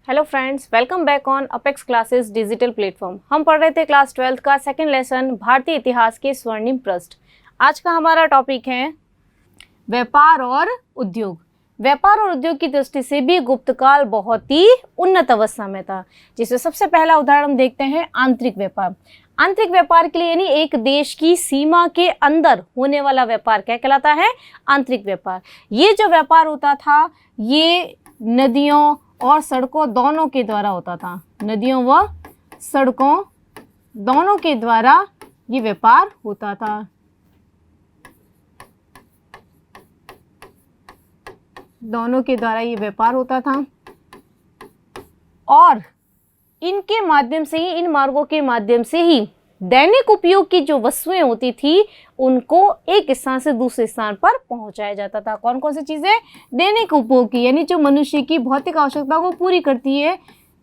Hello friends, welcome back on apex classes digital platform. हम पढ़ रहे थे क्लास 12 का सेकंड लेसन भारतीय इतिहास के स्वर्णिम पृष्ठ। आज का हमारा टॉपिक है व्यापार और उद्योग। व्यापार और उद्योग की दृष्टि से भी गुप्त काल बहुत ही उन्नत अवस्था में था, जिसमें सबसे पहला उदाहरण हम देखते हैं आंतरिक व्यापार। आंतरिक व्यापार के लिए यानी एक देश की सीमा के अंदर होने वाला व्यापार क्या कहलाता है? आंतरिक व्यापार। ये जो व्यापार होता था ये नदियों और सड़कों दोनों के द्वारा होता था। नदियों व सड़कों दोनों के द्वारा ये व्यापार होता था। दोनों के द्वारा ये व्यापार होता था और इनके माध्यम से ही, इन मार्गों के माध्यम से ही दैनिक उपयोग की जो वस्तुएं होती थी उनको एक स्थान से दूसरे स्थान पर पहुंचाया जाता था। कौन कौन सी चीजें? दैनिक उपयोग की, यानी जो मनुष्य की भौतिक आवश्यकताओं को पूरी करती है,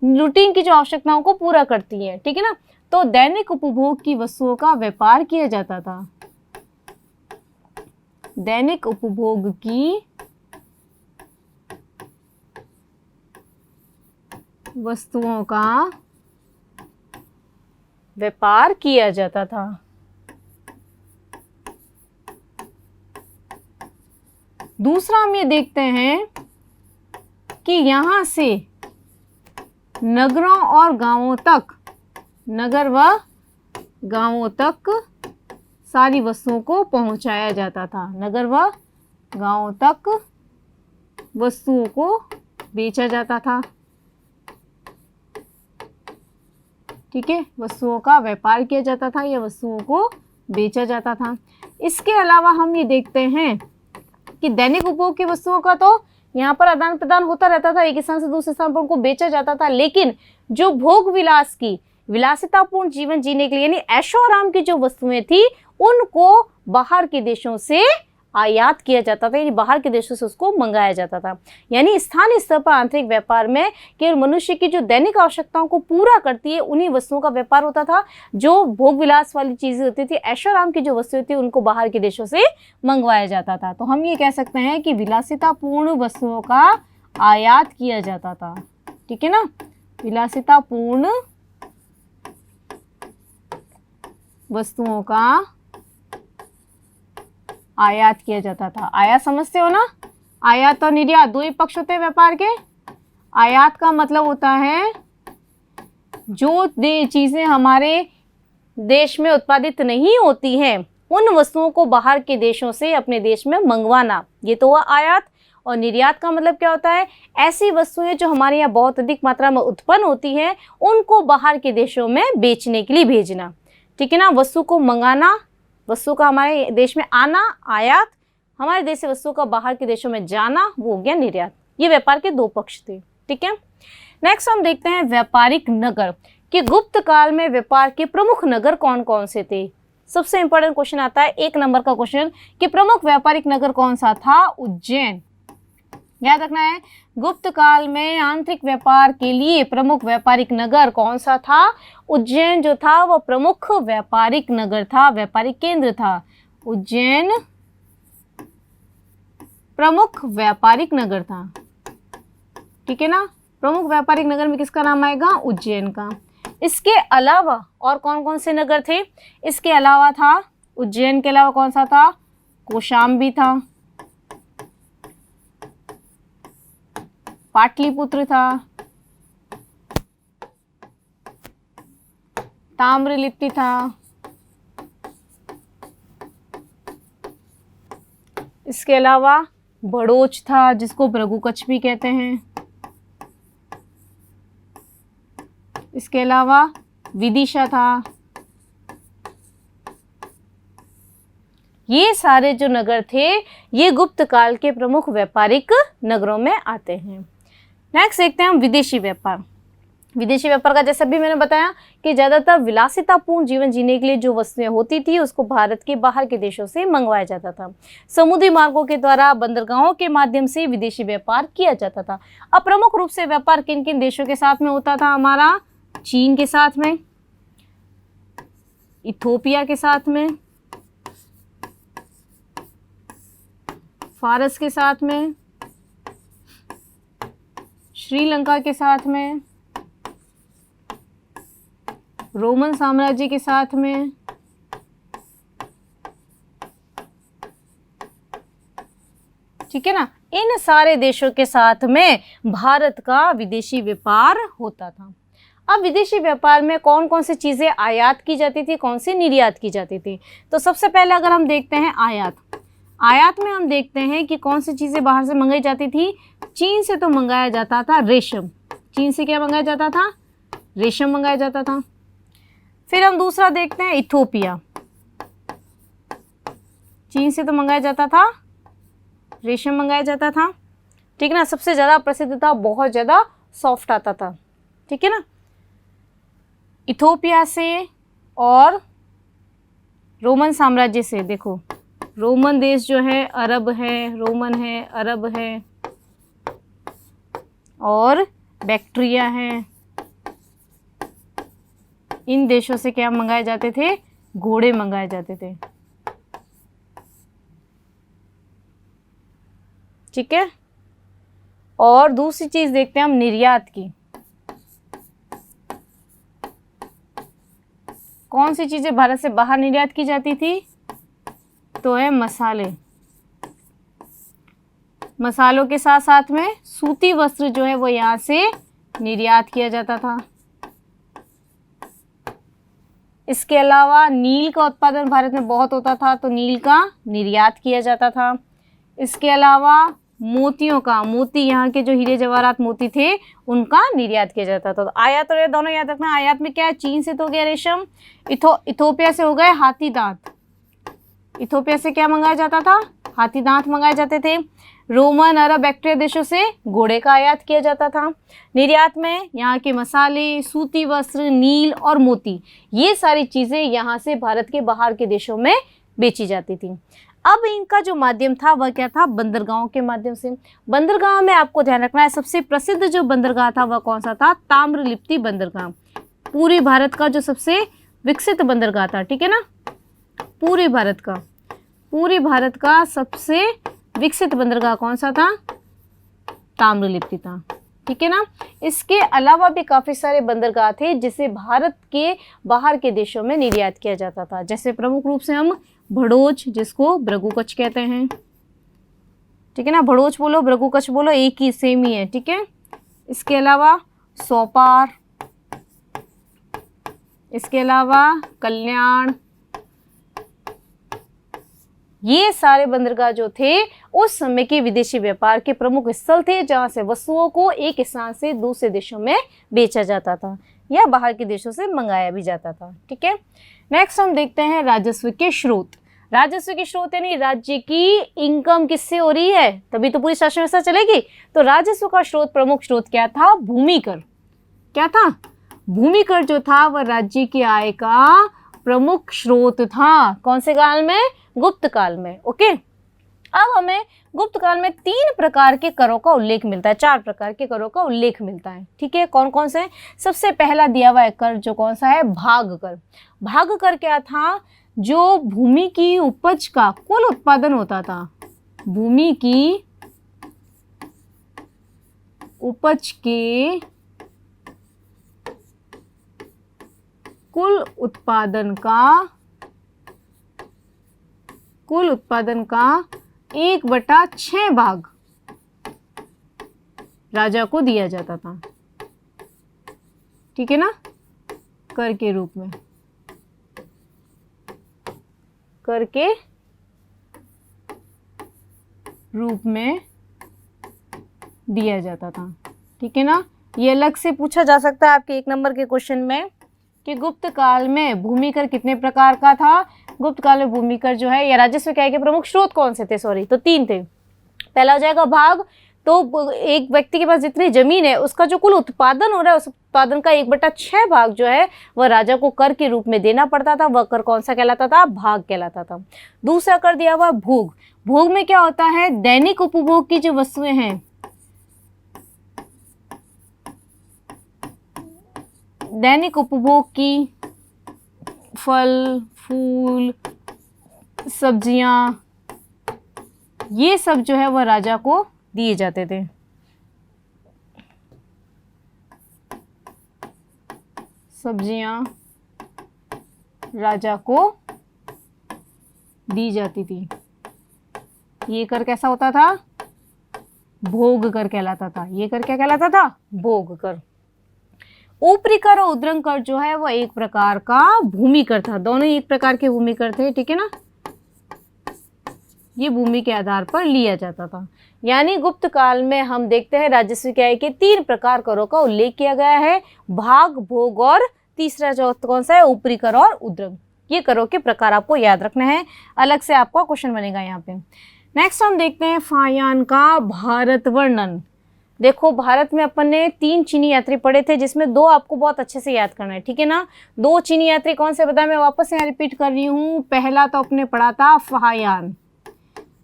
रूटीन की जो आवश्यकताओं को पूरा करती है, ठीक है ना। तो दैनिक उपभोग की वस्तुओं का व्यापार किया जाता था। दैनिक उपभोग की वस्तुओं का व्यापार किया जाता था। दूसरा हम ये देखते हैं कि यहां से नगरों और गांवों तक, नगर व गांवों तक सारी वस्तुओं को पहुंचाया जाता था। नगर व गांवों तक वस्तुओं को बेचा जाता था, ठीक है। वस्तुओं का व्यापार किया जाता था या वस्तुओं को बेचा जाता था। इसके अलावा हम ये देखते हैं कि दैनिक उपभोग की वस्तुओं का तो यहाँ पर आदान प्रदान होता रहता था, एक स्थान से दूसरे स्थान पर उनको बेचा जाता था। लेकिन जो भोग विलास की, विलासितापूर्ण जीवन जीने के लिए यानी ऐशो आराम की जो वस्तुएं थी उनको बाहर के देशों से आयात किया जाता था, यानी बाहर के देशों से उसको मंगाया जाता था। यानी स्थानीय स्तर पर आंतरिक व्यापार में केवल मनुष्य की जो दैनिक आवश्यकताओं को पूरा करती है उन्हीं वस्तुओं का व्यापार होता था। जो भोग विलास वाली चीजें होती थी, ऐशोआराम की जो वस्तुएं थी उनको बाहर के देशों से मंगवाया जाता था। तो हम ये कह सकते हैं कि विलासितापूर्ण वस्तुओं का आयात किया जाता था, ठीक है ना। विलासितापूर्ण वस्तुओं का आयात किया जाता था। आयात समझते हो ना? आयात और निर्यात दो ही पक्ष होते हैं व्यापार के। आयात का मतलब होता है जो चीजें हमारे देश में उत्पादित नहीं होती हैं उन वस्तुओं को बाहर के देशों से अपने देश में मंगवाना, ये तो हुआ आयात। और निर्यात का मतलब क्या होता है? ऐसी वस्तुएं जो हमारे यहाँ बहुत अधिक मात्रा में उत्पन्न होती हैं उनको बाहर के देशों में बेचने के लिए भेजना, ठीक है ना। वस्तु को मंगाना, वस्तु का हमारे देश में आना आयात, हमारे देश से वस्तु का बाहर के देशों में जाना वो हो गया निर्यात। ये व्यापार के दो पक्ष थे, ठीक है। नेक्स्ट हम देखते हैं व्यापारिक नगर कि गुप्त काल में व्यापार के प्रमुख नगर कौन कौन से थे। सबसे इंपॉर्टेंट क्वेश्चन आता है 1 नंबर का क्वेश्चन कि प्रमुख व्यापारिक नगर कौन सा था? उज्जैन। याद रखना है, गुप्त काल में आंतरिक व्यापार के लिए प्रमुख व्यापारिक नगर कौन सा था? उज्जैन जो था वो प्रमुख व्यापारिक नगर था, व्यापारिक केंद्र था। उज्जैन प्रमुख व्यापारिक नगर था, ठीक है ना। प्रमुख व्यापारिक नगर में किसका नाम आएगा? उज्जैन का। इसके अलावा और कौन कौन से नगर थे? इसके अलावा था, उज्जैन के अलावा कौन सा था? कौशाम्बी था, पाटलिपुत्र था, ताम्रलिप्ति था, इसके अलावा बड़ोच था जिसको भृगुकच्छ भी कहते हैं। इसके अलावा विदिशा था। ये सारे जो नगर थे ये गुप्त काल के प्रमुख व्यापारिक नगरों में आते हैं। नेक्स्ट देखते हैं हम विदेशी व्यापार। विदेशी व्यापार का जैसा भी मैंने बताया कि ज़्यादातर विलासितापूर्ण जीवन जीने के लिए जो वस्तुएं होती थी उसको भारत के बाहर के देशों से मंगवाया जाता था। समुद्री मार्गों के द्वारा बंदरगाहों के माध्यम से विदेशी व्यापार किया जाता था। अब प्रमुख रूप से व्यापार किन किन देशों के साथ में होता था? हमारा चीन के साथ में, इथोपिया के साथ में, फारस के साथ में, श्रीलंका के साथ में, रोमन साम्राज्य के साथ में, ठीक है ना, इन सारे देशों के साथ में भारत का विदेशी व्यापार होता था। अब विदेशी व्यापार में कौन कौन सी चीज़ें आयात की जाती थी, कौन सी निर्यात की जाती थी। तो सबसे पहले अगर हम देखते हैं आयात, आयात में हम देखते हैं कि कौन सी चीज़ें बाहर से मंगाई जाती थी। चीन से तो मंगाया जाता था रेशम, चीन से क्या मंगाया जाता था, रेशम मंगाया जाता था। फिर हम दूसरा देखते हैं इथोपिया, चीन से तो मंगाया जाता था, रेशम मंगाया जाता था, ठीक है ना, सबसे ज़्यादा प्रसिद्ध था, बहुत ज़्यादा सॉफ्ट आता था, ठीक है ना, इथोपिया से और रोमन साम्राज्य से। देखो रोमन देश जो है अरब है, रोमन है, अरब है और बैक्ट्रिया है, इन देशों से क्या मंगाए जाते थे, घोड़े मंगाए जाते थे, ठीक है। और दूसरी चीज देखते हैं हम निर्यात की, कौन सी चीजें भारत से बाहर निर्यात की जाती थी, तो है मसाले, मसालों के साथ साथ में सूती वस्त्र जो है वो यहाँ से निर्यात किया जाता था। इसके अलावा नील का उत्पादन भारत में बहुत होता था, तो नील का निर्यात किया जाता था। इसके अलावा मोतियों का, मोती यहाँ के जो हीरे जवाहरात मोती थे उनका निर्यात किया जाता था। तो आयात और दोनों याद रखना। आयात में क्या है, चीन से तो हो गया रेशम, इथोपिया से हो गए हाथी दांत, इथोपिया से क्या मंगाया जाता था, हाथी दांत मंगाए जाते थे। रोमन अरब बैक्ट्रिया देशों से घोड़े का आयात किया जाता था। निर्यात में यहाँ के मसाले, सूती वस्त्र, नील और मोती, ये सारी चीज़ें यहाँ से भारत के बाहर के देशों में बेची जाती थी। अब इनका जो माध्यम था वह क्या था, बंदरगाहों के माध्यम से। बंदरगाह में आपको ध्यान रखना है, सबसे प्रसिद्ध जो बंदरगाह था वह कौन सा था, ताम्रलिप्ति बंदरगाह। पूरी भारत का जो सबसे विकसित बंदरगाह था, ठीक है ना, पूरी भारत का सबसे विकसित बंदरगाह कौन सा था, ताम्रलिप्ति था, ठीक है ना। इसके अलावा भी काफ़ी सारे बंदरगाह थे जिसे भारत के बाहर के देशों में निर्यात किया जाता था। जैसे प्रमुख रूप से हम भड़ोच, जिसको भृगु कच्छ कहते हैं, ठीक है ना, भड़ोच बोलो भृगु कच्छ बोलो एक ही सेम ही है, ठीक है। इसके अलावा सोपार, इसके अलावा कल्याण, ये सारे बंदरगाह जो थे उस समय के विदेशी व्यापार के प्रमुख स्थल थे, जहां से वस्तुओं को एक स्थान से दूसरे देशों में बेचा जाता था या बाहर के देशों से मंगाया भी जाता था, ठीक है। नेक्स्ट हम देखते हैं राजस्व के स्रोत। राजस्व के स्रोत यानी राज्य की इनकम किससे हो रही है, तभी तो पूरी शासन व्यवस्था चलेगी। तो राजस्व का स्रोत, प्रमुख स्रोत क्या था, भूमि कर। क्या था, भूमि कर जो था वह राज्य की आय का प्रमुख स्रोत था। कौन से काल में, गुप्त काल में, ओके। अब हमें गुप्त काल में 3 प्रकार के करों का उल्लेख मिलता है, 4 प्रकार के करों का उल्लेख मिलता है, ठीक है। कौन कौन से, सबसे पहला दिया हुआ कर जो कौन सा है, भाग कर। भाग कर क्या था, जो भूमि की उपज का कुल उत्पादन होता था, भूमि की उपज के कुल उत्पादन का 1/6 भाग राजा को दिया जाता था, ठीक है ना, कर के रूप में, कर के रूप में दिया जाता था, ठीक है ना। ये अलग से पूछा जा सकता है आपके 1 नंबर के क्वेश्चन में कि गुप्त काल में भूमि कर कितने प्रकार का था। गुप्त काल में भूमि कर जो है या राजस्व क्या के प्रमुख स्रोत कौन से थे, सॉरी, तो 3 थे। पहला हो जाएगा भाग, तो एक व्यक्ति के पास जितनी जमीन है उसका जो कुल उत्पादन हो रहा है उस उत्पादन का 1/6 भाग जो है वह राजा को कर के रूप में देना पड़ता था। वह कर कौन सा कहलाता था, भाग कहलाता था। दूसरा कर दिया हुआ भोग। भोग में क्या होता है, दैनिक उपभोग की जो वस्तुएं हैं, दैनिक उपभोग की, फल फूल सब्जियां, ये सब जो है वह राजा को दिए जाते थे। सब्जियां राजा को दी जाती थी। ये कर कैसा होता था? भोग कर कहलाता था। ये कर क्या कहलाता था? भोग कर। ऊपरी कर और उद्रंग कर जो है वो एक प्रकार का भूमि कर था। दोनों ही एक प्रकार के भूमि कर थे, ठीक है ना। ये भूमि के आधार पर लिया जाता था। यानी गुप्त काल में हम देखते हैं राजस्व क्या है कि 3 प्रकार करों का उल्लेख किया गया है, भाग, भोग और तीसरा जो कौन सा है? ऊपरी कर और उद्रंग। ये करों के प्रकार आपको याद रखना है, अलग से आपका क्वेश्चन बनेगा यहाँ पे। नेक्स्ट हम देखते हैं फायान का भारत वर्णन। देखो भारत में अपन ने 3 चीनी यात्री पढ़े थे, जिसमें 2 आपको बहुत अच्छे से याद करना है, ठीक है ना। 2 चीनी यात्री कौन से बताया, मैं वापस यहाँ रिपीट कर रही हूँ। पहला तो अपने पढ़ा था फायान,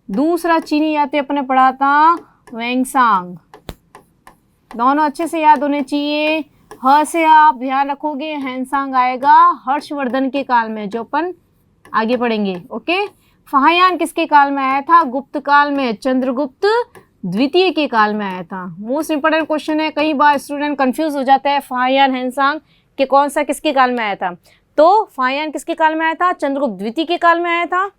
दूसरा चीनी यात्री अपने पढ़ा था वेंगसांग। दोनों अच्छे से याद होने चाहिए। ह से आप ध्यान रखोगे, हैंसांग आएगा हर्षवर्धन के काल में, जो अपन आगे पढ़ेंगे, ओके। फायान किसके काल में आया था? गुप्त काल में, चंद्रगुप्त द्वितीय के काल में आया था। मोस्ट इंपोर्टेंट क्वेश्चन है, कई बार स्टूडेंट कंफ्यूज हो जाता है फायान हैंसांग के कौन सा किसके काल में आया था। तो फायान किसके काल में आया था? चंद्रगुप्त द्वितीय के काल में आया था।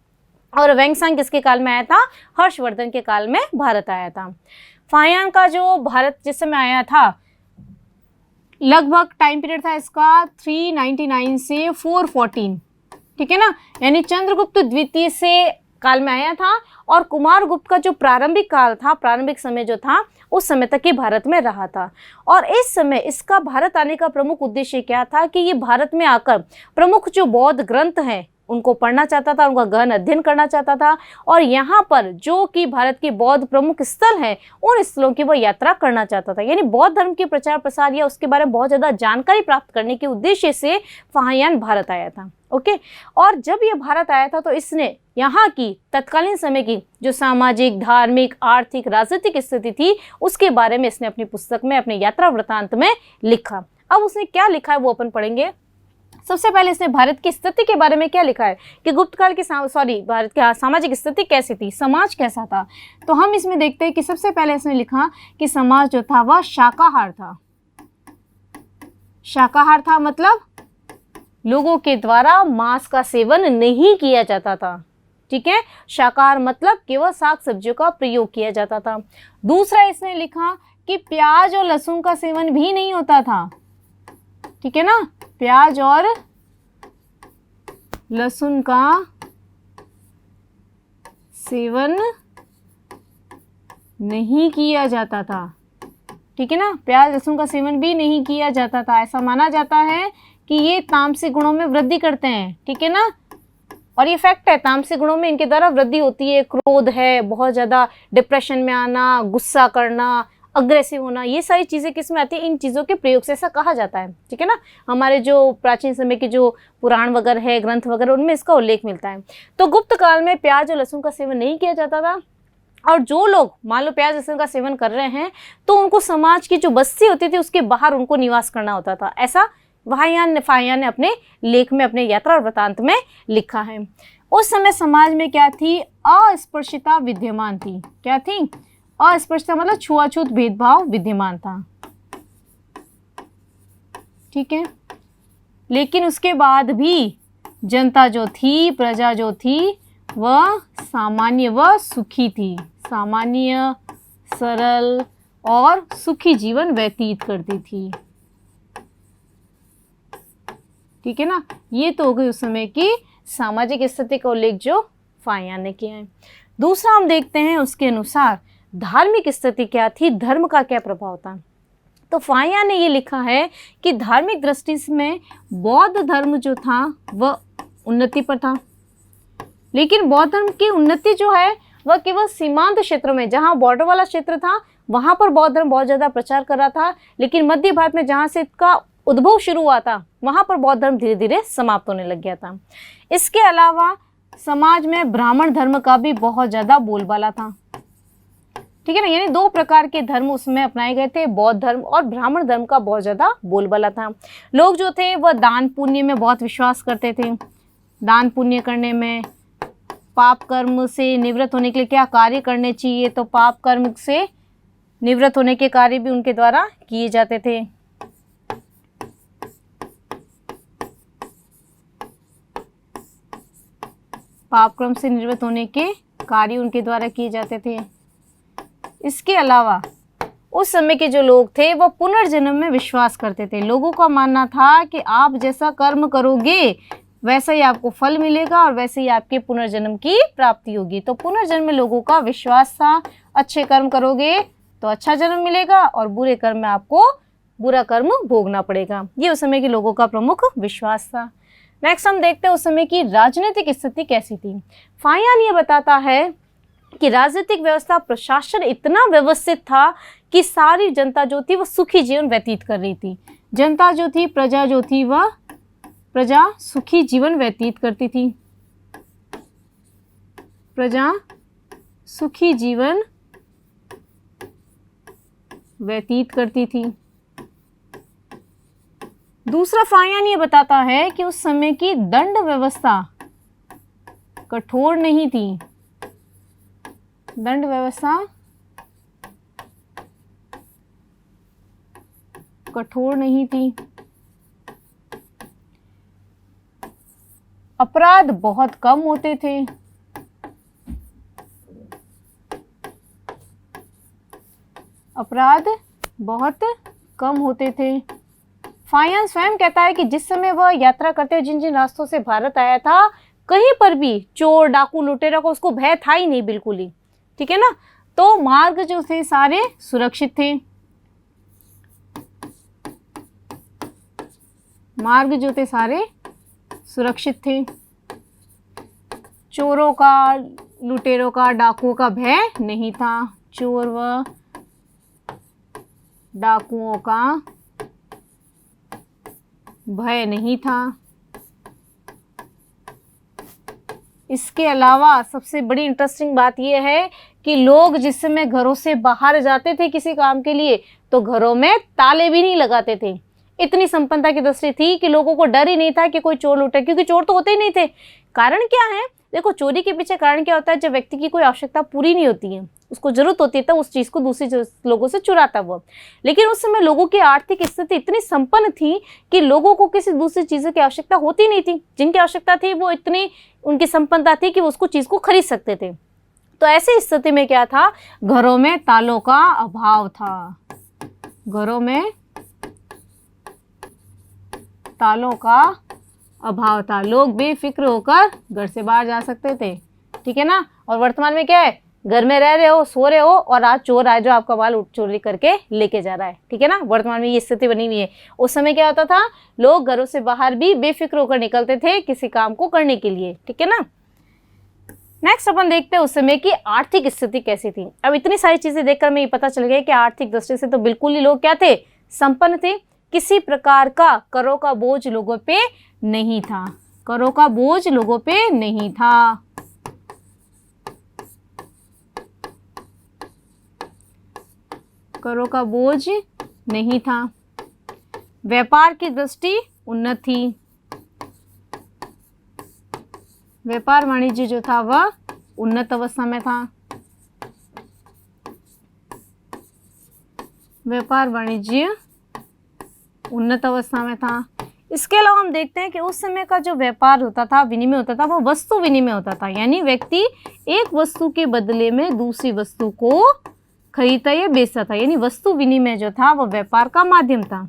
और वेंगसांग किसके काल में आया था? हर्षवर्धन के काल में भारत आया था। फायान का जो भारत जिस समय आया था, लगभग टाइम पीरियड था इसका 399 से 414, ठीक है ना। यानी चंद्रगुप्त द्वितीय से काल में आया था और कुमारगुप्त का जो प्रारंभिक काल था, प्रारंभिक समय जो था, उस समय तक ये भारत में रहा था। और इस समय इसका भारत आने का प्रमुख उद्देश्य क्या था कि ये भारत में आकर प्रमुख जो बौद्ध ग्रंथ हैं उनको पढ़ना चाहता था, उनका गहन अध्ययन करना चाहता था। और यहाँ पर जो कि भारत के बौद्ध प्रमुख स्थल हैं, उन स्थलों की वो यात्रा करना चाहता था। यानी बौद्ध धर्म के प्रचार प्रसार या उसके बारे में बहुत ज़्यादा जानकारी प्राप्त करने के उद्देश्य से फाहियान भारत आया था, ओके। और जब ये भारत आया था तो इसने यहाँ की तत्कालीन समय की जो सामाजिक, धार्मिक, आर्थिक, राजनीतिक स्थिति थी, उसके बारे में इसने अपनी पुस्तक में, अपने यात्रा वृत्तांत में लिखा। अब उसने क्या लिखा है वो अपन पढ़ेंगे। सबसे पहले इसने भारत की स्थिति के बारे में क्या लिखा है कि गुप्त काल की भारत की सामाजिक स्थिति कैसी थी, समाज कैसा था। तो हम इसमें देखते हैं कि सबसे पहले इसने लिखा कि समाज जो था वह शाकाहार था। शाकाहार था मतलब लोगों के द्वारा मांस का सेवन नहीं किया जाता था, ठीक है। शाकाहार मतलब केवल साग सब्जियों का प्रयोग किया जाता था। दूसरा इसने लिखा कि प्याज और लहसुन का सेवन भी नहीं होता था, ठीक है ना। प्याज और लहसुन का सेवन नहीं किया जाता था, ठीक है ना। प्याज लहसुन का सेवन भी नहीं किया जाता था। ऐसा माना जाता है कि ये तामसिक गुणों में वृद्धि करते हैं, ठीक है ना। और ये फैक्ट है, तामसिक गुणों में इनके द्वारा वृद्धि होती है। क्रोध है, बहुत ज़्यादा डिप्रेशन में आना, गुस्सा करना, अग्रेसिव होना, ये सारी चीज़ें किस में आती है? इन चीज़ों के प्रयोग से ऐसा कहा जाता है, ठीक है ना। हमारे जो प्राचीन समय के जो पुराण वगैरह है, ग्रंथ वगैरह, उनमें इसका उल्लेख मिलता है। तो गुप्त काल में प्याज और लहसुन का सेवन नहीं किया जाता था। और जो लोग मान लो प्याज लहसुन का सेवन कर रहे हैं तो उनको समाज की जो बस्ती होती थी उसके बाहर उनको निवास करना होता था। ऐसा फाहियान ने अपने लेख में, अपने यात्रा और वृत्तांत में लिखा है। उस समय समाज में क्या थी? अस्पृश्यता विद्यमान थी। क्या थी? अस्पृश्यता मतलब छुआछूत भेदभाव विद्यमान था, ठीक है। लेकिन उसके बाद भी जनता जो थी, प्रजा जो थी, वह सामान्य व सुखी थी। सामान्य, सरल और सुखी जीवन व्यतीत करती थी, ठीक है ना। ये तो हो गई उस समय की सामाजिक स्थिति का उल्लेख जो फाहियान ने किया है। दूसरा हम देखते हैं उसके अनुसार धार्मिक स्थिति क्या थी, धर्म का क्या प्रभाव था। तो फाहियान ने ये लिखा है कि धार्मिक दृष्टि में बौद्ध धर्म जो था वह उन्नति पर था। लेकिन बौद्ध धर्म की उन्नति जो है वह केवल सीमांत क्षेत्रों में, जहाँ बॉर्डर वाला क्षेत्र था वहाँ पर बौद्ध धर्म बहुत ज़्यादा प्रचार कर रहा था। लेकिन मध्य भारत में जहाँ से इसका उद्भव शुरू हुआ था वहाँ पर बौद्ध धर्म धीरे धीरे समाप्त होने लग गया था। इसके अलावा समाज में ब्राह्मण धर्म का भी बहुत ज़्यादा बोलबाला था, ठीक है ना। यानी 2 प्रकार के धर्म उसमें अपनाए गए थे, बौद्ध धर्म और ब्राह्मण धर्म का बहुत ज़्यादा बोलबाला था। लोग जो थे वह दान पुण्य में बहुत विश्वास करते थे। दान पुण्य करने में, पाप कर्म से निवृत्त होने के लिए क्या कार्य करने चाहिए, तो पाप कर्म से निवृत्त होने के कार्य भी उनके द्वारा किए जाते थे। पाप कर्म से निर्वृत्त होने के कार्य उनके द्वारा किए जाते थे। इसके अलावा उस समय के जो लोग थे वो पुनर्जन्म में विश्वास करते थे। लोगों का मानना था कि आप जैसा कर्म करोगे वैसा ही आपको फल मिलेगा और वैसे ही आपके पुनर्जन्म की प्राप्ति होगी। तो पुनर्जन्म में लोगों का विश्वास था, अच्छे कर्म करोगे तो अच्छा जन्म मिलेगा और बुरे कर्म में आपको बुरा कर्म भोगना पड़ेगा। ये उस समय के लोगों का प्रमुख विश्वास था। नेक्स्ट हम देखते हैं उस समय की राजनीतिक स्थिति कैसी थी। फायान ये बताता है कि राजनीतिक व्यवस्था, प्रशासन इतना व्यवस्थित था कि सारी जनता जो थी वो सुखी जीवन व्यतीत कर रही थी। जनता जो थी, प्रजा जो थी, वह प्रजा सुखी जीवन व्यतीत करती थी। प्रजा सुखी जीवन व्यतीत करती थी। दूसरा फायान ये बताता है कि उस समय की दंड व्यवस्था कठोर नहीं थी। दंड व्यवस्था कठोर नहीं थी। अपराध बहुत कम होते थे। अपराध बहुत कम होते थे। फायान स्वयं कहता है कि जिस समय वह यात्रा करते हुए जिन जिन रास्तों से भारत आया था, कहीं पर भी चोर, डाकू, लुटेरा को उसको भय था ही नहीं, बिल्कुल ही। ठीक है ना। तो मार्ग जो थे सारे सुरक्षित थे। मार्ग जो थे सारे सुरक्षित थे। चोरों का, लुटेरों का, डाकुओं का भय नहीं था। चोर व डाकुओं का भय नहीं था। इसके अलावा सबसे बड़ी इंटरेस्टिंग बात यह है कि लोग जिस समय घरों से बाहर जाते थे किसी काम के लिए तो घरों में ताले भी नहीं लगाते थे। इतनी संपन्नता की दृष्टि थी कि लोगों को डर ही नहीं था कि कोई चोर लूटे, क्योंकि चोर तो होते ही नहीं थे। कारण क्या है? देखो, चोरी के पीछे कारण क्या होता है? जब व्यक्ति की कोई आवश्यकता पूरी नहीं होती है, उसको जरूरत होती है, तब उस चीज को दूसरे लोगों से चुराता वो। लेकिन उस समय लोगों की आर्थिक स्थिति इतनी संपन्न थी कि लोगों को किसी दूसरी चीजों की आवश्यकता होती नहीं थी। जिनकी आवश्यकता थी वो इतनी उनकी संपन्नता थी कि वो उसको चीज को खरीद सकते थे। तो ऐसी स्थिति में क्या था? घरों में तालों का अभाव था। घरों में तालों का अभाव था। लोग बेफिक्र होकर घर से बाहर जा सकते थे। ठीक है ना। और वर्तमान में क्या है? घर में रह रहे हो, सो रहे हो और आज चोर आए जो आपका माल चोरी करके लेके जा रहा है। ठीक है ना। वर्तमान में ये स्थिति बनी हुई है। उस समय क्या होता था? लोग घरों से बाहर भी बेफिक्र होकर निकलते थे किसी काम को करने के लिए। ठीक है ना। नेक्स्ट अपन देखते हैं उस समय की आर्थिक स्थिति कैसी थी। अब इतनी सारी चीजें देखकर हमें ये पता चल गया कि आर्थिक दृष्टि से तो बिल्कुल ही लोग क्या थे? संपन्न थे। किसी प्रकार का करों का बोझ लोगों पे नहीं था। करों का बोझ लोगों पे नहीं था। करों का बोझ नहीं था। व्यापार की दृष्टि उन्नत थी। व्यापार वाणिज्य जो था वह उन्नत अवस्था में था। व्यापार वाणिज्य उन्नत अवस्था में था। इसके अलावा हम देखते हैं कि उस समय का जो व्यापार होता था, विनिमय होता था, वो वस्तु विनिमय होता था। यानी व्यक्ति एक वस्तु के बदले में दूसरी वस्तु को खरीदता या बेचता था। यानी वस्तु विनिमय जो था वो व्यापार का माध्यम था।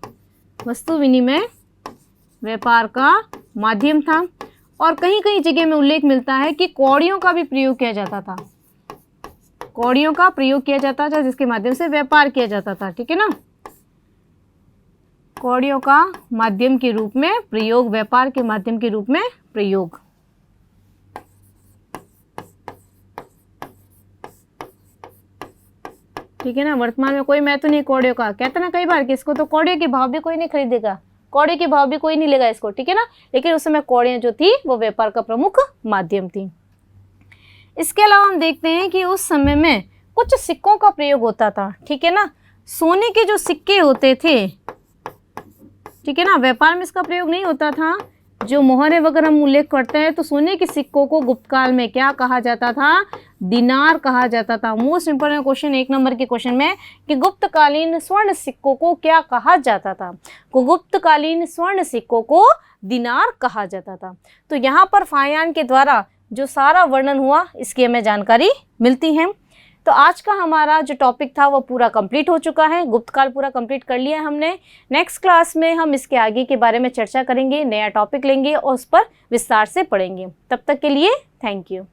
वस्तु विनिमय व्यापार का माध्यम था। और कहीं कहीं जगह में उल्लेख मिलता है कि कौड़ियों का भी प्रयोग किया जाता था। कौड़ियों का प्रयोग किया जाता था जिसके माध्यम से व्यापार किया जाता था। ठीक है ना। कौड़ियों का माध्यम के रूप में प्रयोग, व्यापार के माध्यम के रूप में प्रयोग। ठीक है ना। वर्तमान में कोई महत्व नहीं कौड़ियों का। कहते ना कई बार कि इसको तो कौड़ियों के भाव भी कोई नहीं खरीदेगा, कौड़े के भाव भी कोई नहीं लेगा इसको। ठीक है ना। लेकिन उस समय कौड़ियां जो थी वो व्यापार का प्रमुख माध्यम थी। इसके अलावा हम देखते हैं कि उस समय में कुछ सिक्कों का प्रयोग होता था। ठीक है ना। सोने के जो सिक्के होते थे, ठीक है ना, व्यापार में इसका प्रयोग नहीं होता था। जो मोहरे वगैरह हम उल्लेख करते हैं तो सोने के सिक्कों को गुप्त काल में क्या कहा जाता था? दिनार कहा जाता था। मोस्ट इंपोर्टेंट क्वेश्चन 1 नंबर के क्वेश्चन में कि गुप्तकालीन स्वर्ण सिक्कों को क्या कहा जाता था? गुप्तकालीन स्वर्ण सिक्कों को दिनार कहा जाता था। तो यहाँ पर फायान के द्वारा जो सारा वर्णन हुआ इसकी हमें जानकारी मिलती है। तो आज का हमारा जो टॉपिक था वो पूरा कंप्लीट हो चुका है, गुप्त काल पूरा कंप्लीट कर लिया है हमने। नेक्स्ट क्लास में हम इसके आगे के बारे में चर्चा करेंगे, नया टॉपिक लेंगे और उस पर विस्तार से पढ़ेंगे। तब तक के लिए थैंक यू।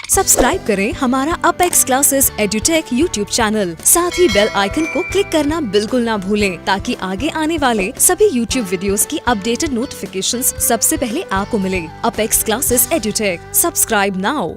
सब्सक्राइब करें हमारा Apex Classes Edutech YouTube channel, साथ ही बेल आइकन को क्लिक करना बिल्कुल ना भूलें ताकि आगे आने वाले सभी यूट्यूब वीडियोस की अपडेटेड नोटिफिकेशंस सबसे पहले आपको मिले। Apex Classes Edutech, subscribe now.